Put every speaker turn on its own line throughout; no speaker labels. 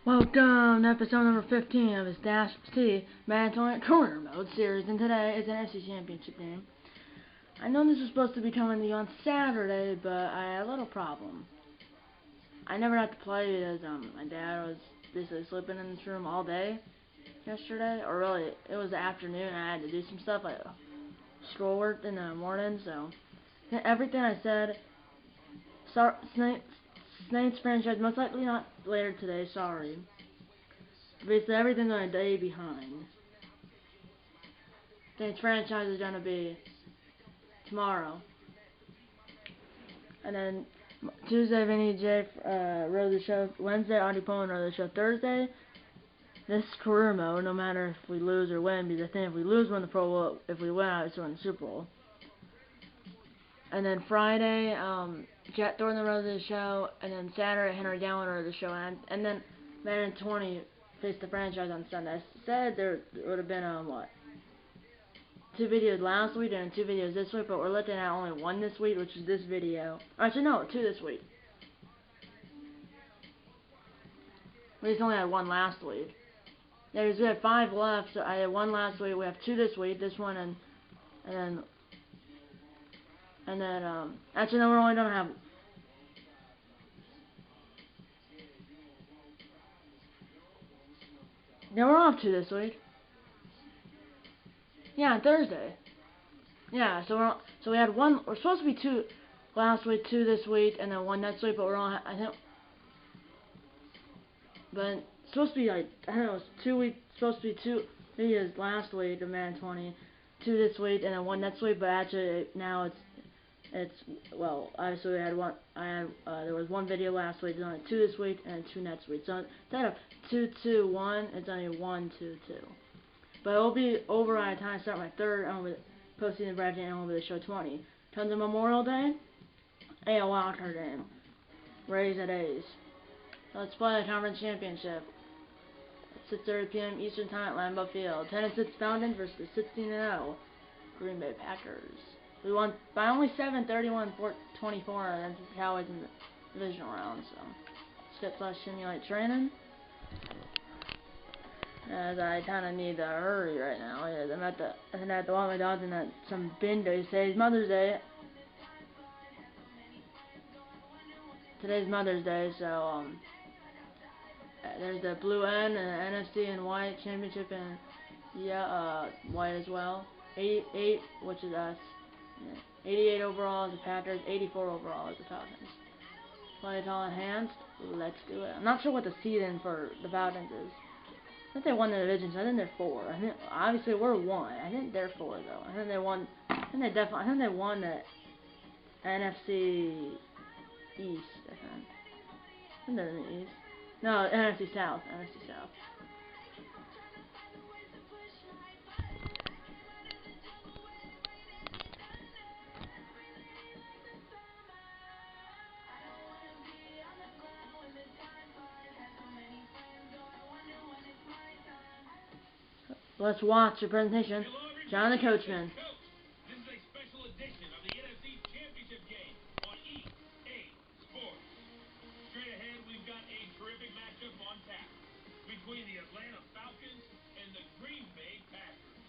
Welcome to episode number 15 of his Dash C Madden Corner Mode series, and today is an NFC Championship game. I know this was supposed to be coming to you on Saturday, but I had a little problem. I never got to play because my dad was basically sleeping in this room all day yesterday, or really, it was the afternoon. I had to do some stuff like schoolwork in the morning, so everything I said, Snake's franchise most likely not later today, sorry. Basically everything's on a day behind. Snake's franchise is gonna be tomorrow. And then Tuesday Vinny J wrote the show. Wednesday Audie Poland wrote the show. Thursday this career mode, no matter if we lose or win, because I think if we lose we win the Pro Bowl, if we win obviously win the Super Bowl. And then Friday, Jet Thornton wrote the show, and then Saturday, Henry Gowan wrote the show, and then Madden 20 faced the franchise on Sunday. I said there would have been, 2 videos last week and 2 videos this week, but we're looking at only 1 this week, which is this video. Actually, no, 2 this week. We just only had 1 last week. Yeah, we had 5 left, so I had 1 last week, we have 2 this week, this one, and then actually no, we're only gonna have no, we're off 2 this week. Yeah, on Thursday. Yeah, so we had 1. We're supposed to be 2 last week, 2 this week, and then 1 next week. But we're on. I think, but it's supposed to be like I don't know. It's 2 weeks. Supposed to be 2 videos last week of Madden 20, 2 this week, and then 1 next week. But actually now it's well, obviously we had 1. There was 1 video last week. There's only 2 this week and 2 next week. So instead of 2, 2, 1, it's only 1, 2, 2. But it'll be over by the time I start my 3rd postseason bracket and over the show 20. Tons of Memorial Day, a wildcard game, Rays at A's. Let's play the conference championship. At 6:30 p.m. Eastern Time at Lambeau Field. 10-6 Falcons versus the 16-0 Green Bay Packers. We won by only 7, 31-24 against the Cowboys in the divisional round. So let's get simulate training. As I kind of need to hurry right now. Yes, I'm at the walk my dogs in some bin day. Today's Mother's Day. Today's Mother's Day, so there's the blue N and the NFC and white championship, and white as well. 88, which is us. Yeah. 88 overall is the Packers. 84 overall is the Falcons. Play it all enhanced. Let's do it. I'm not sure what the seeding for the Falcons is. I think they won the division, so I think they're 4. I think obviously we're 1. I think they're 4 though. I think they won. I think they won the NFC East. I think they're in the East. No, NFC South. NFC South. Let's watch the presentation. John the Coachman.
This is a special edition of the NFC Championship game on EA Sports. Straight ahead, we've got a terrific matchup on tap between the Atlanta Falcons and the Green Bay Packers.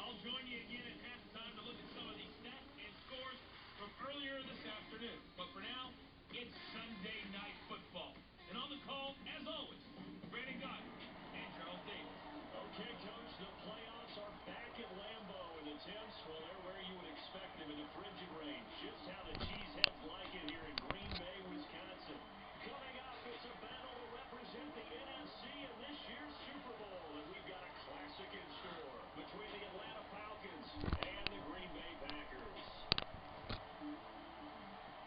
I'll join you again at halftime to look at some of the stats and scores from earlier this afternoon. But for now, it's Sunday Night Football. And on the call, as always, Brandon Godwin and Charles Davis.
Okay, Coach, the playoffs are back at Lambeau, and the temps, well, they're where you would expect them in the frigid rain. Just how the Cheeseheads like it here in Green Bay, Wisconsin. Coming up, it's a battle to represent the NFC in this year's Super Bowl, and we've got a classic in store between the Atlanta Falcons and the Green Bay Packers.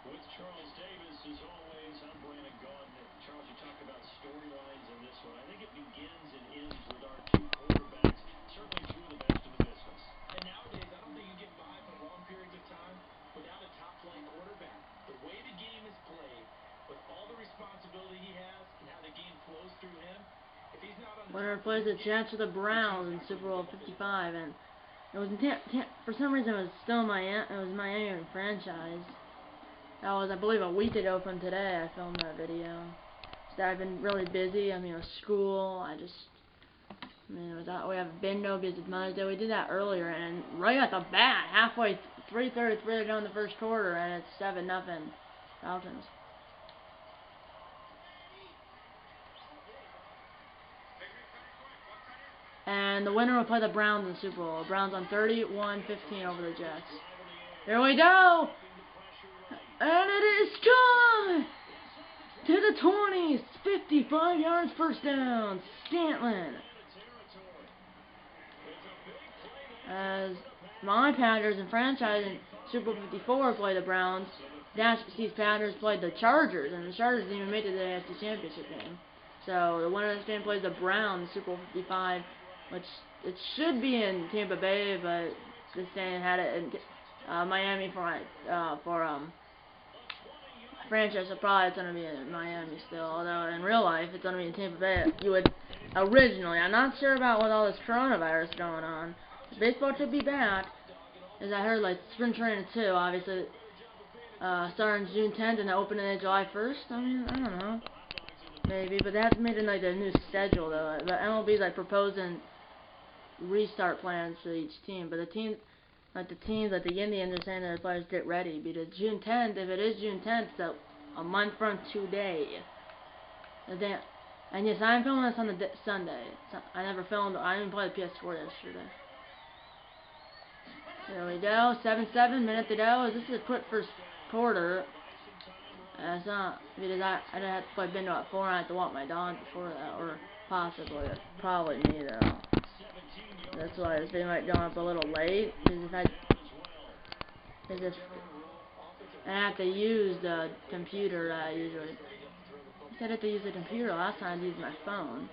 With Charles Davis, as always, I'm Brandon Gaudin. Charles, you talked about storylines in this one. I think it begins and ends with our 2 quarterbacks, certainly 2 of the best in the business.
And nowadays, I don't think you get by for long periods of time without a top-flight quarterback. The way the game is played, with all the responsibility he has and how the game flows through him, if he's not on the
Winner plays the Jets of the Browns in Super Bowl 55, and it was for some reason it was still Miami franchise. That was, I believe, a week ago from today. I filmed that video. I've been really busy. I mean, with school, we have bingo because it's Mother's Day. We did that earlier, and right at the bat, halfway, 3:33 down the first quarter, and it's 7-0 Falcons. And the winner will play the Browns in the Super Bowl. Browns on 31-15 over the Jets. Here we go! And it is time! To the 20s, 55 yards, first down, Scantlin. As my Packers and franchise in Super Bowl 54 play the Browns, Dash C's Packers played the Chargers, and the Chargers didn't even make it to the NFC Championship game. So the winner of this game plays the Browns in Super Bowl 55, which it should be in Tampa Bay, but this game had it in Miami for franchise, so probably it's going to be in Miami still, although in real life it's going to be in Tampa Bay. You would originally, I'm not sure about with all this coronavirus going on. Baseball should be back, as I heard, like spring training too, obviously, starting June 10th and opening July 1st. I mean, I don't know, maybe, but they have made it like a new schedule though. But MLB's like proposing restart plans for each team, but the teams like the Indians are saying that the players get ready because June 10th, if it is June 10th, so a month from today. And yes, I'm filming this on the Sunday. So I never filmed. I didn't play the PS4 yesterday. There we go. 7-7, minute to go. This is a quick first quarter. It's not because I didn't have to play bingo at 4. I had to walk my dog before that, or possibly, probably me though. That's why this video might go up a little late, because if I have to use the computer that I usually. I had to use the computer last time I used my phone.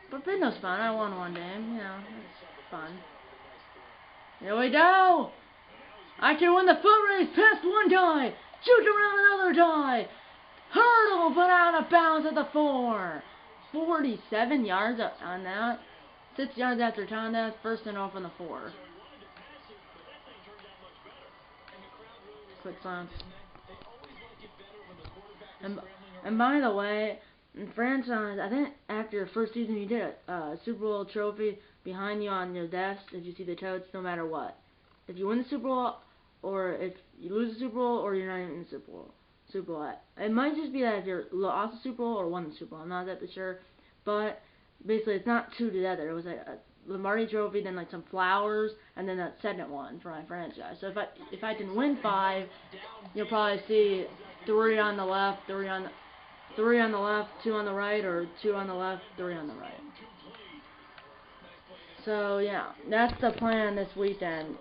But bingo's fun. I won one game, you know, it's fun. Here we go! I can win the foot race past one guy, shoot around another guy, hurdle but out of bounds at the 4. 47 yards on that. 6 yards after contact, first and off on the 4. Quick silence. And by the way, in franchise, I think after your first season you get a Super Bowl trophy behind you on your desk if you see the totes, no matter what. If you win the Super Bowl, or if you lose the Super Bowl, or you're not even in the Super Bowl. It might just be that if you're lost the Super Bowl or won the Super Bowl. I'm not that sure, but basically it's not two together. It was like a Lombardi trophy, then like some flowers, and then that second one for my franchise. So if I can win 5, you'll probably see 3 on the left, 3 on the left, 2 on the right, or 2 on the left, 3 on the right. So yeah, that's the plan this weekend.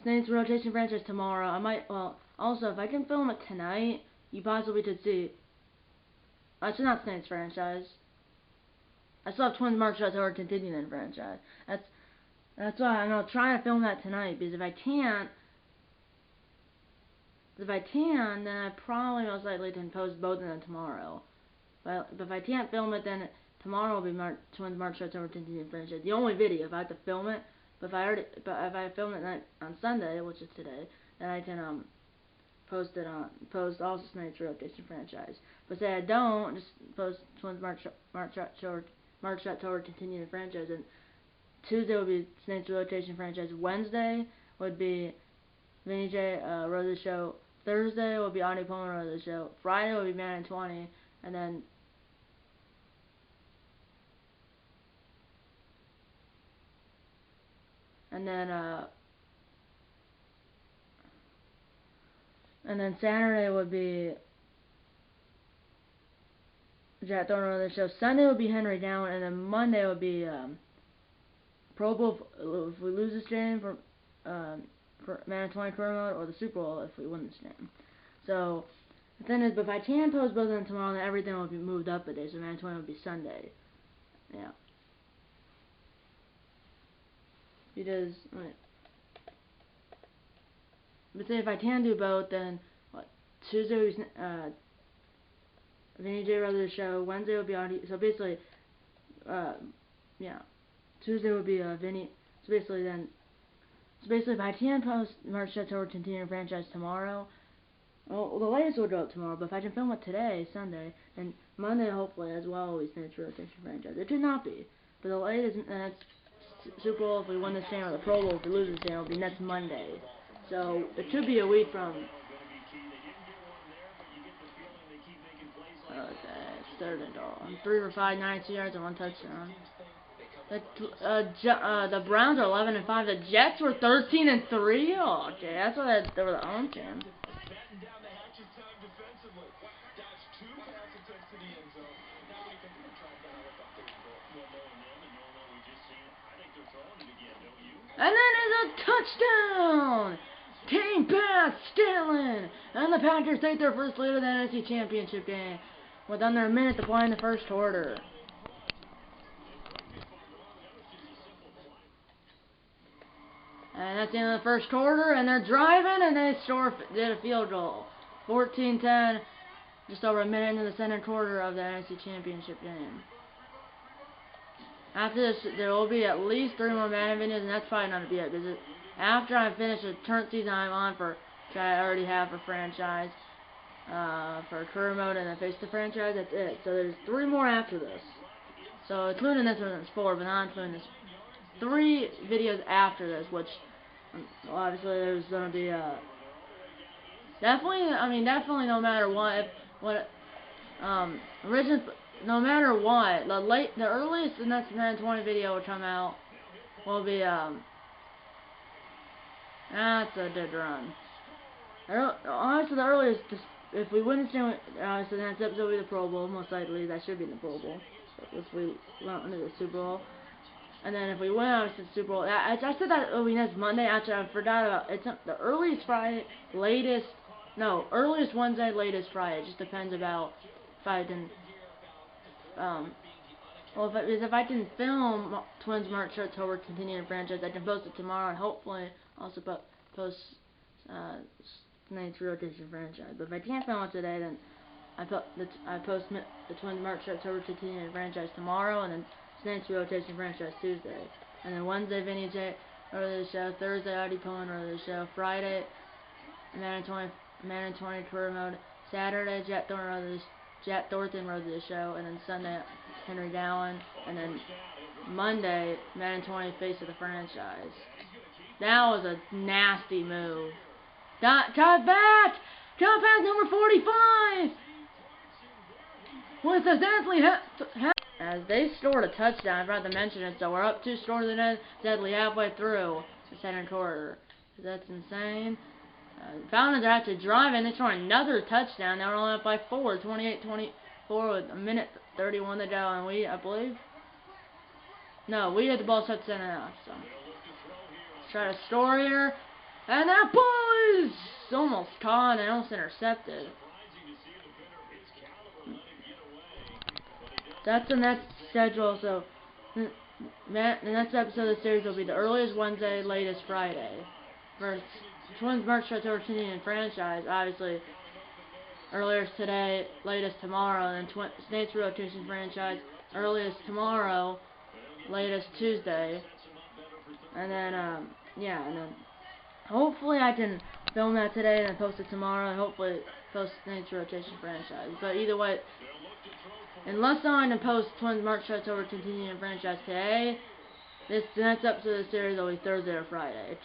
Snake's rotation franchise tomorrow. I might, well, also if I can film it tonight, you possibly could see. It's not Snake's franchise. I still have Twins Mark Shots over continuing in franchise. That's why I'm gonna try to film that tonight, because if I can, then I probably most likely can post both of them tomorrow. But if I can't film it, then tomorrow will be Twins Mark Shots over continuing franchise. The only video if I have to film it. But if I film it on Sunday, which is today, then I can post also Snake's rotation franchise. But say I don't, just post Twins Mark Shot toward continuing franchise. And Tuesday would be Snake's rotation franchise. Wednesday would be Vinny J Rosa Show. Thursday will be Audie Pullman Rosa Show. Friday will be Madden 20, and then Saturday would be Jack Thorne on the show. Sunday would be Henry Down, and then Monday would be Pro Bowl if we lose this game for Madden 20 career mode, or the Super Bowl if we win this game. So the thing is, but if I can post both of them tomorrow, then everything will be moved up a day. So Madden 20 would be Sunday. Yeah. Because but say if I can do both, then Tuesday will be Vinny J Rutherford show. Wednesday will be Audie. So basically, yeah, Tuesday will be Vinny. So basically if I can post March Shots over continuing franchise tomorrow, Well, the latest will go up tomorrow, but if I can film it today, Sunday, and Monday hopefully as well, we finish rotation franchise. It should not be, but the latest, and that's Super Bowl if we win this game, or the Pro Bowl if we lose this game, will be next Monday. So it should be a week from. Okay, it's 3rd and goal. 3 for 5, 92 yards and 1 touchdown. The Browns are 11 and 5. The Jets were 13 and 3. Oh, okay, that's why they were the home team. And then there's a touchdown! Team pass, Stalin! And the Packers take their first lead of the NFC Championship game with under a minute to play in the first quarter. And that's the end of the first quarter, and they're driving, and they did a field goal. 14-10, just over a minute into the second quarter of the NFC Championship game. After this, there will be at least 3 more Madden videos, and that's probably not to be it, because after I finish the current season I'm on for, which I already have for franchise, for career mode and then face the franchise, that's it. So there's 3 more after this. So including this one, there's 4, but not including this. 3 videos after this, which obviously there's gonna be definitely no matter no matter what, the earliest the next Madden 20 video will come out will be that's a dead run. Honestly, the earliest, if we win this game, so the next episode will be the Pro Bowl. Most likely, that should be in the Pro Bowl if we went into the Super Bowl. And then if we win, obviously the Super Bowl. I said that it will be next Monday. Actually, I forgot about it's the earliest Friday, earliest Wednesday, latest Friday. It just depends about if I can. If I can film Twins March October continuing franchise, I can post it tomorrow and hopefully also post Night's rotation franchise. But if I can't film it today, then I post the Twins March October continuing franchise tomorrow, and then Night's rotation franchise Tuesday, and then Wednesday Vinny J early the show, Thursday Artie Pullen early the show, Friday Madden 20 career mode, Saturday Jet Thornton wrote the show, and then Sunday Henry Dowling, and then Monday Madden 20 face of the franchise. That was a nasty move. Cut back number 45 with a as they scored a touchdown. I forgot to mention it, so we're up 2 scores and deadly halfway through the second quarter. That's insane. Falcons are actually driving. They scored another touchdown. Now we're only up by 4, 28-24 with a minute 31 to go, and we had the ball touchdown enough. So let's try to score here, and that ball is almost caught and almost intercepted. That's the next schedule. So the next episode of the series will be the earliest Wednesday, latest Friday. For Twins March October continuing franchise, obviously earliest today, latest tomorrow, and then Snake's rotation franchise, earliest tomorrow, latest Tuesday, and then and then hopefully I can film that today and then post it tomorrow, and hopefully post Snake's rotation franchise. But either way, unless I can post Twins March October continuing franchise today, the next episode of the series will be Thursday or Friday.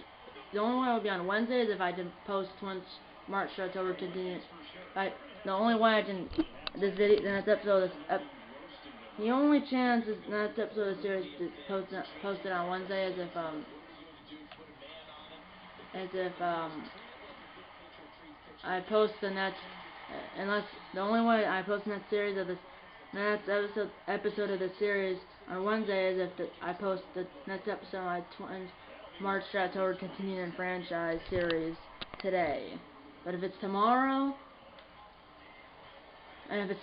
The only way it will be on Wednesday is if I can post Twins March October continuing. The only way I can the next episode the only chance is the next episode of the series to post it on Wednesday is if I post the next unless the only way I post the next series of this next episode of the series on Wednesday is if I post the next episode of my Twins March October continuing franchise series today. But if it's tomorrow, I mean the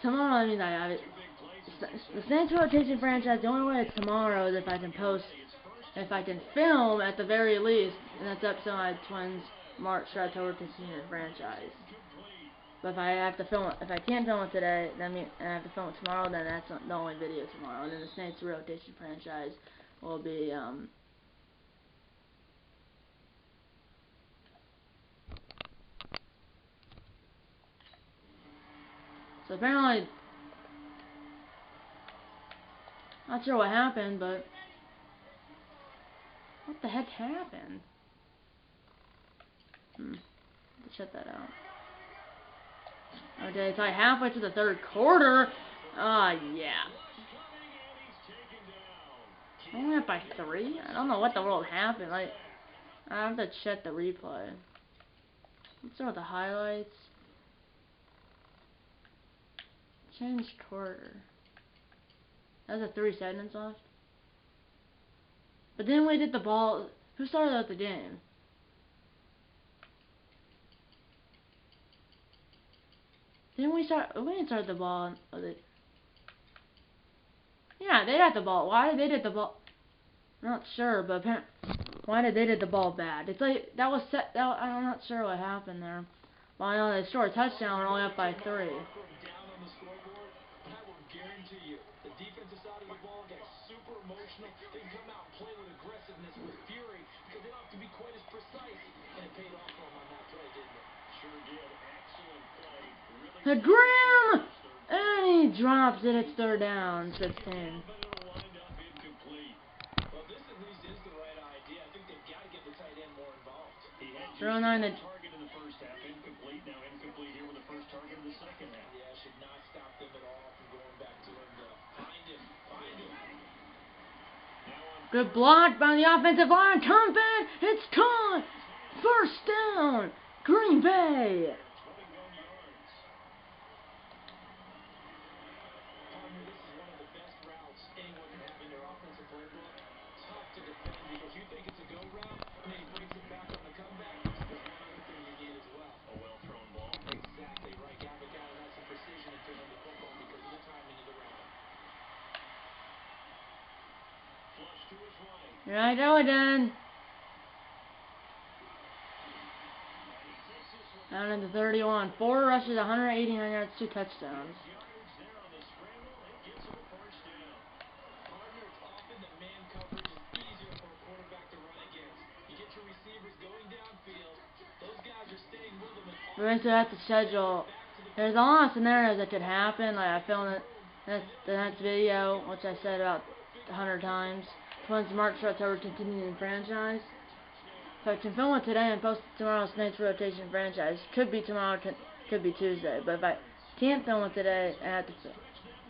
Saints rotation franchise. The only way it's tomorrow is if I can film at the very least, and that's episode of my Twins March October continuing franchise. But if I can't film it today, and I have to film it tomorrow, then that's the only video tomorrow. And then the Saints rotation franchise will be So apparently, not sure what happened, but what the heck happened? Shut that out. Okay, it's like halfway to the third quarter. Yeah. Only up by 3? I don't know what the world happened. Like, I have to check the replay. Let's start with the highlights. Change quarter. That was 3 seconds left. But then we did the ball. Who started out the game? Didn't we start? We didn't start the ball. Yeah, they had the ball. Why did they did the ball? I'm not sure, but apparently, why did they did the ball bad? It's like that was set. I'm not sure what happened there. Well, I know they scored a touchdown. We're only up by 3.
Down on the scoreboard, but I will guarantee you, the defensive side of the ball got super emotional. They come out and play with aggressiveness, with fury, because they don't have to be quite as precise. And it paid off for them on that play, didn't it?
Sure did. Excellent play. Really
The Graham, and he drops it. It's 3rd down, 16.
but it'll wind up incomplete.
Well, this at least is the right idea. I think they've got to get the tight end more involved.
He had just
9
one target in the first half, incomplete. Now incomplete here with the first target in the second half.
Yeah, should not stop them at all from going back to him to find him.
Good block by the offensive line. Come back. It's caught. 1st down. Green Bay.
21 yards.
Partner, this is one of the best routes anyone can have in their offensive playbook. Tough to defend because you think it's a go route, and then he breaks it back on the comeback. There's one other thing you need as well.
A well-thrown ball.
Exactly right. Got the guy that has some precision in throwing the football because of the timing of the route.
Flush to his right.
Here I go again. Down into 31. 4 rushes, 189 yards, 2 touchdowns.
Yards there on the scramble. It gets him a first down.
Partner, it's often that man coverage is easier for a quarterback to run against. You get your receivers going downfield. Those guys are staying with them.
We're going to have to schedule. There's a lot of scenarios that could happen. Like I filmed the next video, which I said about 100 times. Twins March for October continuing franchise. So I can film it today and post it tomorrow. Snake's rotation franchise. Could be tomorrow, could be Tuesday. But if I can't film it today, I have to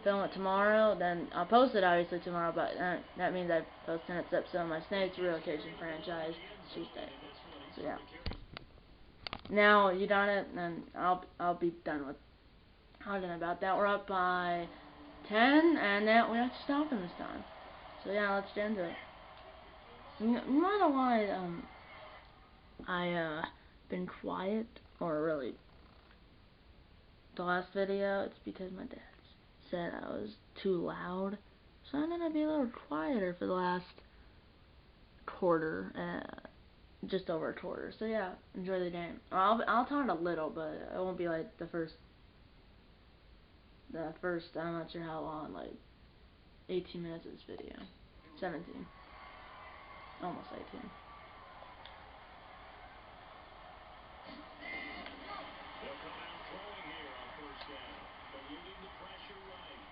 film it tomorrow. Then I'll post it obviously tomorrow. But that means I post the next episode of my Snake's rotation franchise Tuesday. So yeah. Now you done it, and I'll be done with talking about that. We're up by 10, and then we have to stop them this time. So yeah, let's get into it. You know why I been quiet, or really the last video? It's because my dad said I was too loud, so I'm gonna be a little quieter for the last quarter, just over a quarter. So yeah, enjoy the game. I'll talk a little, but it won't be like the first. I'm not sure how long, like 18 minutes of this video. 17. Almost 18.
They'll come out throwing here on first down. Eluding the pressure right.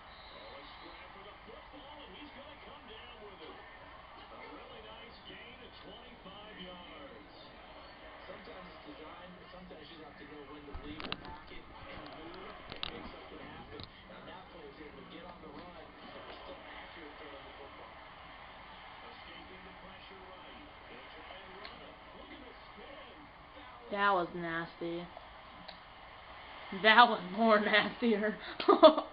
A scrap for the football, and he's going to come down with it. A really nice gain of 25 yards.
Sometimes it's designed, but sometimes you have to know when to leave the pocket and move and make something happen. Now that player is able to get on the run and was still accurate throwing the football.
Escaping the pressure right. They'll try and run it. Look at the spin.
That was nasty. That was more nastier.
Their mobile,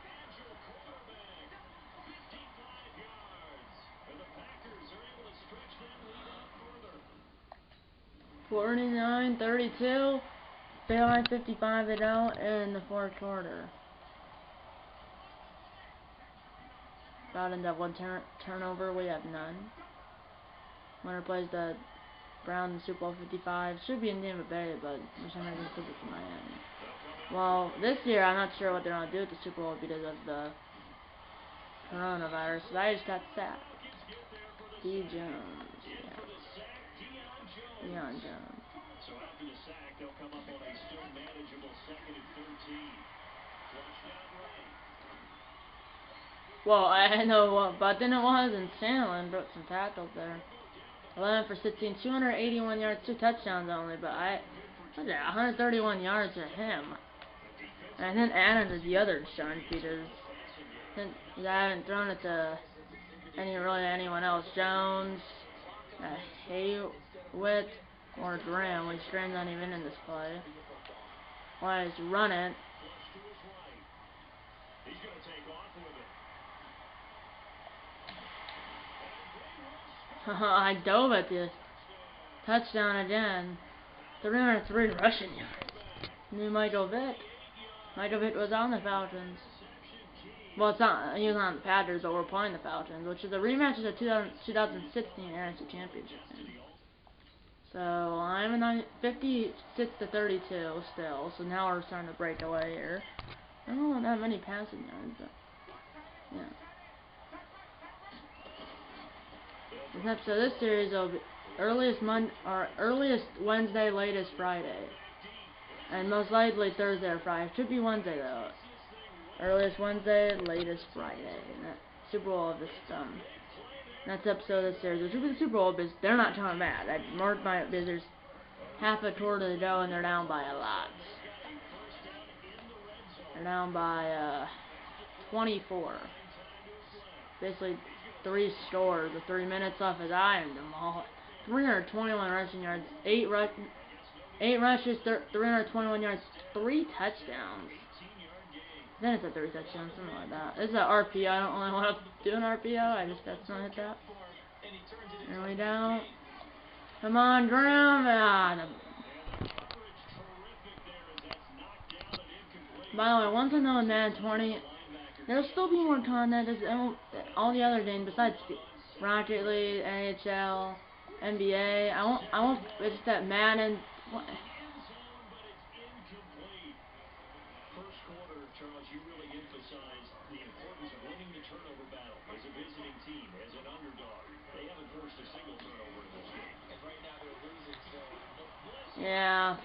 agile quarterback. 55 yards. And the Packers are able to stretch that lead out further.
49-32. They are 55 to go in the 4th quarter. Got into 1 turnover. We have none. Winner plays the Browns in Super Bowl 55. Should be in Tampa Bay, but for some reason it's in Miami. Well, this year I'm not sure what they're gonna do with the Super Bowl because of the coronavirus. So I just got sacked. D. Jones. Yeah. Deion Jones.
So after the sack, They'll come up on a still manageable 2nd and 13. Flush down right.
Well, I know what button it was, and Sandlin broke some tackles there. 11 for 16, 281 yards, 2 touchdowns only, but what's that, 131 yards to him. And then added to the other Sean Peters. I haven't thrown it to anyone else. Jones, Haywitt, or Graham, which Graham's not even in this play. Why is run it?
He's going to take off with it.
I dove at the touchdown again. 303 rushing yards. New Michael Vick. Michael Vick was on the Falcons. Well, it's not. He was on the Packers, but we're playing the Falcons, which is a rematch of the 2016 NFC Championship game. So I'm in 56-32 still. So now we're starting to break away here. I don't want that many passing yards, but yeah. This episode, this series will be earliest Wednesday, latest Friday, and most likely Thursday or Friday. It should be Wednesday though. Earliest Wednesday, latest Friday. And that Super Bowl of this next episode of the series, which will be the Super Bowl, because they're not coming back. Because there's half a quarter to go and they're down by a lot. They're down by 24. Basically 3 scores with 3 minutes left as I am them all. 321 rushing yards, 8 rushes, 321 yards, 3 touchdowns. Then it's a 3 touchdowns, something like that. This is an RPO. I don't really want to do an RPO. I just got to hit that. And we don't. Come on, Graham. By the way, once I know in Madden 20, there'll still be more content. All the other games besides Rocket League, NHL, NBA. I won't. It's just that Madden. What?
First quarter, Charles, you really emphasized the importance of winning the turnover battle as a visiting team, as an underdog. They haven't forced a single turnover in this game.
And right now they're losing, so
Yeah.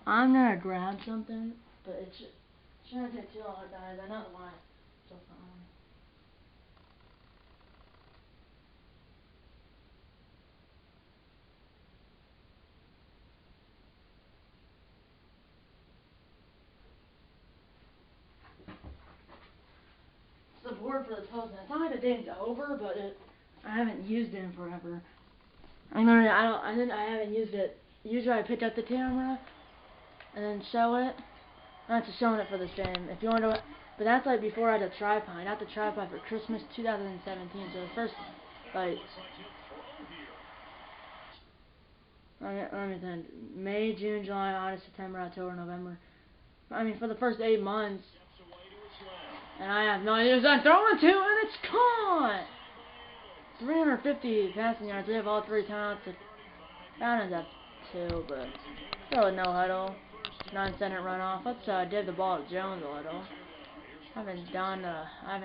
I'm gonna grab something, but it shouldn't take too long, guys. I know why. So fine. It's the board for the toast. It's not like the game's over, but I haven't used it in forever. I haven't used it. Usually I pick up the camera and then show it. I'm not showing it for this game. If you want to, but that's like before I had a tripod. I got the tripod for Christmas 2017. So the first, like, let me think. May, June, July, August, September, October, November. I mean, for the first 8 months. And I have no idea who I'm throwing to, and it's caught. 350 passing yards. We have all 3 timeouts. Found up 2, but still a no huddle. 9-second runoff. Let's give the ball to Jones a little. I haven't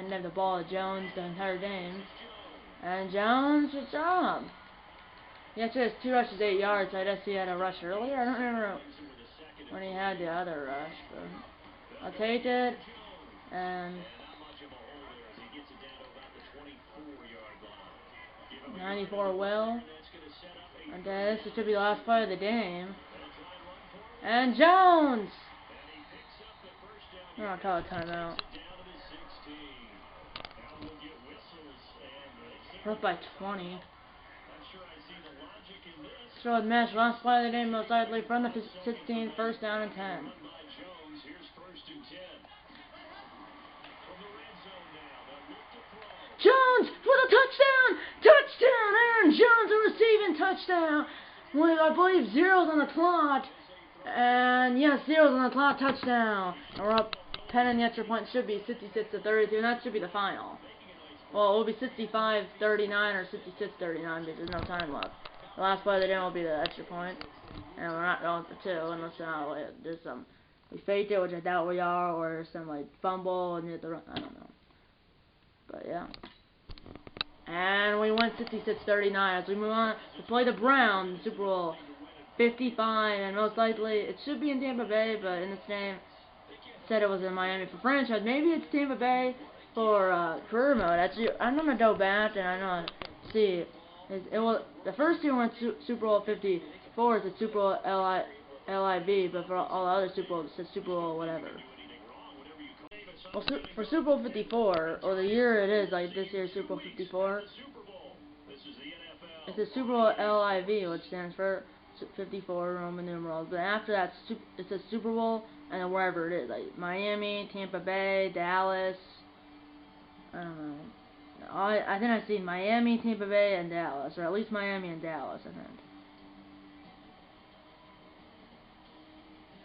given the ball to Jones the entire game. And Jones, good job. He actually has 2 rushes, 8 yards. So I guess he had a rush earlier. I don't remember when he had the other rush, but I'll take it. And 94 will. And this should be the last play of the game. And Jones! I'm not calling a timeout. We're up by 20. So with match last play of the game, most likely from the 16, first down and 10. Jones for the touchdown! Touchdown! Aaron Jones, a receiving touchdown! With, I believe, 0's on the clock. And yes, 0's on the clock, touchdown. And we're up 10 and the extra point should be 66-32, and that should be the final. Well, it will be 65-39 or 66-39 because there's no time left. The last play of the game will be the extra point, and we're not going for 2 unless there's some we faked it, which I doubt we are, or some like fumble and the run. I don't know. But yeah. And we win 66-39 as we move on to play the Browns in Super Bowl 55, and most likely it should be in Tampa Bay, but in this game said it was in Miami for franchise. Maybe it's Tampa Bay for career mode. Actually, I'm gonna go back and I'm gonna see. The first year went Super Bowl 54 is the Super Bowl LIV, but for all the other Super Bowls it says Super Bowl whatever. Well, for Super Bowl 54, or the year it is, like this year Super Bowl 54, it's a Super Bowl LIV, which stands for 54 Roman numerals. But after that, it says Super Bowl, and then wherever it is, like Miami, Tampa Bay, Dallas. I don't know. I think I've seen Miami, Tampa Bay, and Dallas, or at least Miami and Dallas, I think.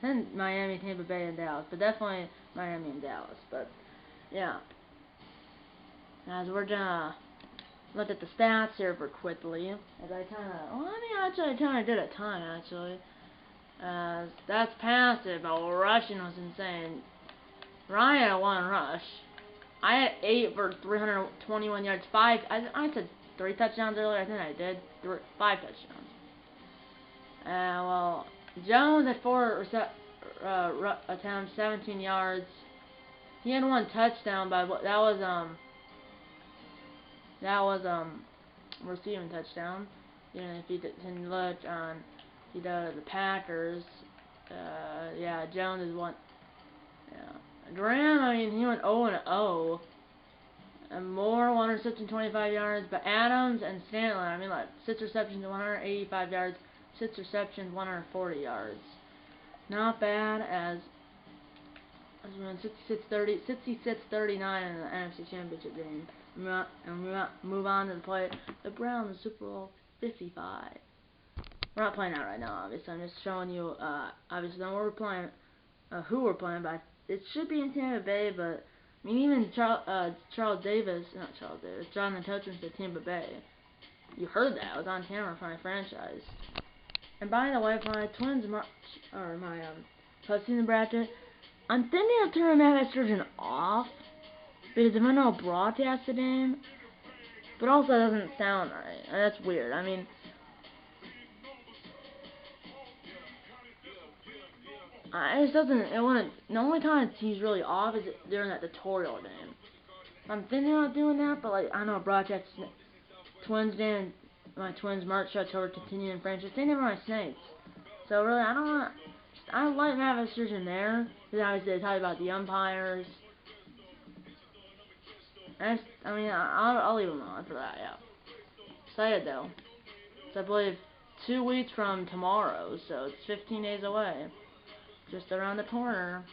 And Miami, Tampa Bay, and Dallas, but definitely Miami and Dallas. But yeah, as we're gonna look at the stats here for quickly, as I kind of did a ton actually. That's passive, but rushing was insane. Ryan had 1 rush. I had 8 for 321 yards. 5. I said 3 touchdowns earlier. I think I did 5 touchdowns. Well, Jones had 4 attempts, 17 yards. He had 1 touchdown, but that was receiving touchdown. You know, if you can look on the Packers, yeah, Jones is 1. Yeah, Graham, I mean, he went 0-0. And Moore, 1 reception, 25 yards. But Adams and Stanley, I mean, like 6 receptions, 185 yards. 6 receptions, 140 yards. Not bad as we went 66-39 in the NFC Championship game. And we move on to play the Browns in Super Bowl 55. We're not playing that right now, obviously. I'm just showing you, obviously, who we're playing, but it should be in Tampa Bay, but, I mean, even Jonathan Touchdown said Tampa Bay. You heard that. I was on camera for my franchise. And by the way, for my Twins, my postseason bracket, I'm thinking of turning that surgeon off, because if I know broadcast the game, but also it doesn't sound right. And that's weird. I mean, the only time he's really off is during that tutorial game. I'm thinking about doing that, but like, I know broadcast Twins day and my Twins merch shirts over continuing franchise. They never my Snakes. So really, I like having a surgeon there, because obviously they talk about the umpires. And I'll leave them on for that, yeah. Excited though. So I believe 2 weeks from tomorrow, so it's 15 days away. Just around the corner.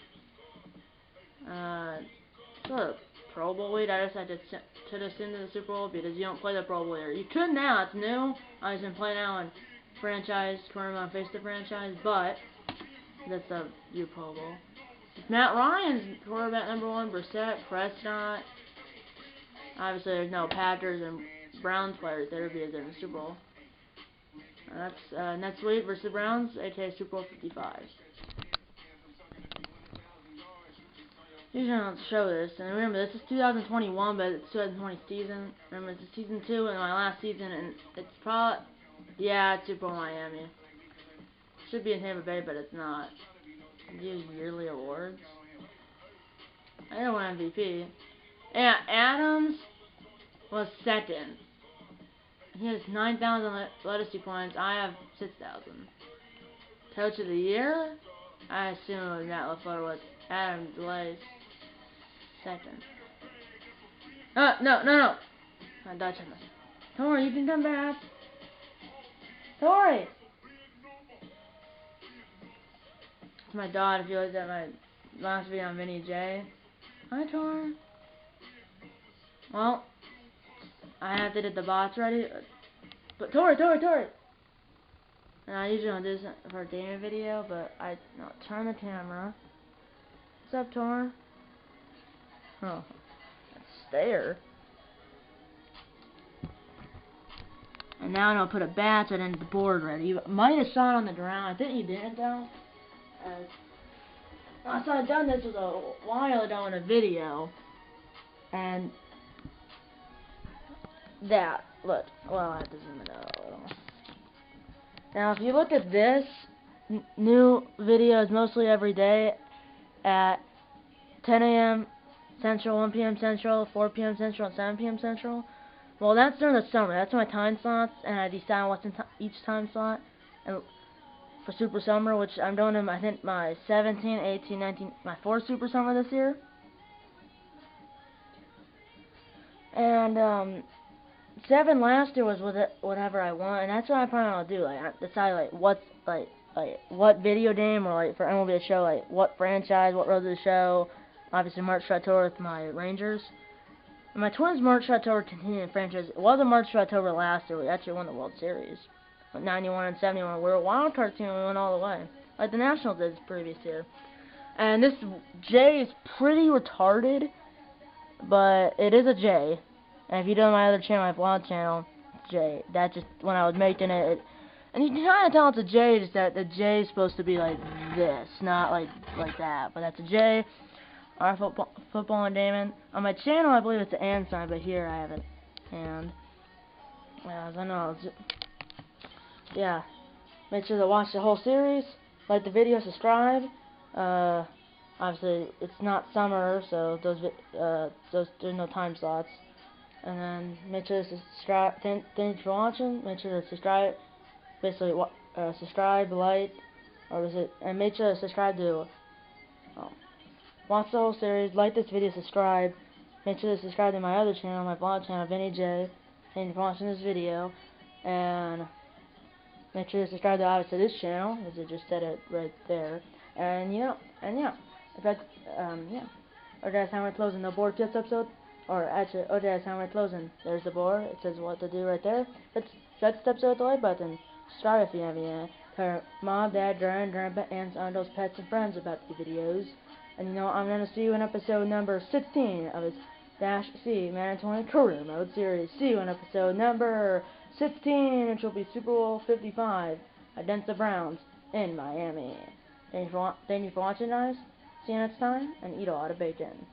Sort of Pro Bowl week. I decided to put us into the Super Bowl because you don't play the Pro Bowl here. You could now, it's new. I was going to play now in franchise, corner face the franchise, but that's the new Pro Bowl. Matt Ryan's quarterback #1, Brissett, Prescott. Obviously, there's no Packers and Browns players there because they're in the Super Bowl. That's next week versus the Browns, aka Super Bowl 55. Usually I don't show this, and remember this is 2021, but it's 2020 season. Remember it's season 2 and my last season, and it's probably, yeah, it's Super Bowl Miami. Should be in Tampa Bay, but it's not. Use yearly awards. I don't want MVP. Yeah, Adams was 2nd. He has 9,000 literacy points. I have 6,000. Coach of the year? I assume it was Matt LaFleur with Adam Delays. 2nd. No. I dodged him. Tori, you can come back. Tori! It's my daughter. If you looked at my last video on Vinny J. Hi, Tori. Well, I have to get the bots ready. But Tori! And I usually don't do this for a gaming video, but turn the camera. What's up, Tor? Oh, that's stare. And now I'm gonna put a batch and then the board ready. You might have saw it on the ground. I think you didn't though. Last time I done this was a while ago in a video, and that look. Well, I have to zoom it out a little. Now, if you look at this, new videos mostly every day at 10 a.m. Central, 1 p.m. Central, 4 p.m. Central, and 7 p.m. Central. Well, that's during the summer. That's my time slots, and I decide what's in each time slot. And for Super Summer, which I'm doing in, I think, my 17, 18, 19, my 4th Super Summer this year. And 7 last year was with it, whatever I want, and that's what I plan on do. Like, I decide what video game, or like for MLB The Show, like what franchise, what road to the show. Obviously, March to October with my Rangers. And my Twins March to October continuing franchise. It wasn't March to October last year. We actually won the World Series. With 91 and 71. We were a wild card team and we went all the way. Like the Nationals did this previous year. And this J is pretty retarded, but it is a J. And if you do my other channel, my vlog channel, J. That just, when I was making it, and you can kind of tell it's a J, just that the J is supposed to be like this, not like that. But that's a J. Our football and Damon. On my channel, I believe it's the and sign, but here I have it. And as I know, yeah. Make sure to watch the whole series. Like the video, subscribe. Obviously, it's not summer, so there's no time slots. And then make sure to subscribe. Thanks for watching. Make sure to subscribe. Basically, subscribe, like, and make sure to subscribe to. Watch the whole series, like this video, subscribe. Make sure to subscribe to my other channel, my vlog channel, Vinny J. Thank you for watching this video. And make sure to subscribe to obviously this channel, as I just said it right there. And yeah. In fact, yeah. Okay, that's how we're closing the board tips episode. Or actually, okay, that's how we're closing. There's the board. It says what to do right there. That's the episode with the like button. Subscribe if you have any. Tell mom, dad, grandpa, aunts, uncles, pets, and friends about the videos. And I'm going to see you in episode number 16 of his Dash C Madden 20 Career Mode series. See you in episode number 16, which will be Super Bowl 55 against the Browns in Miami. Thank you for watching, guys. See you next time, and eat a lot of bacon.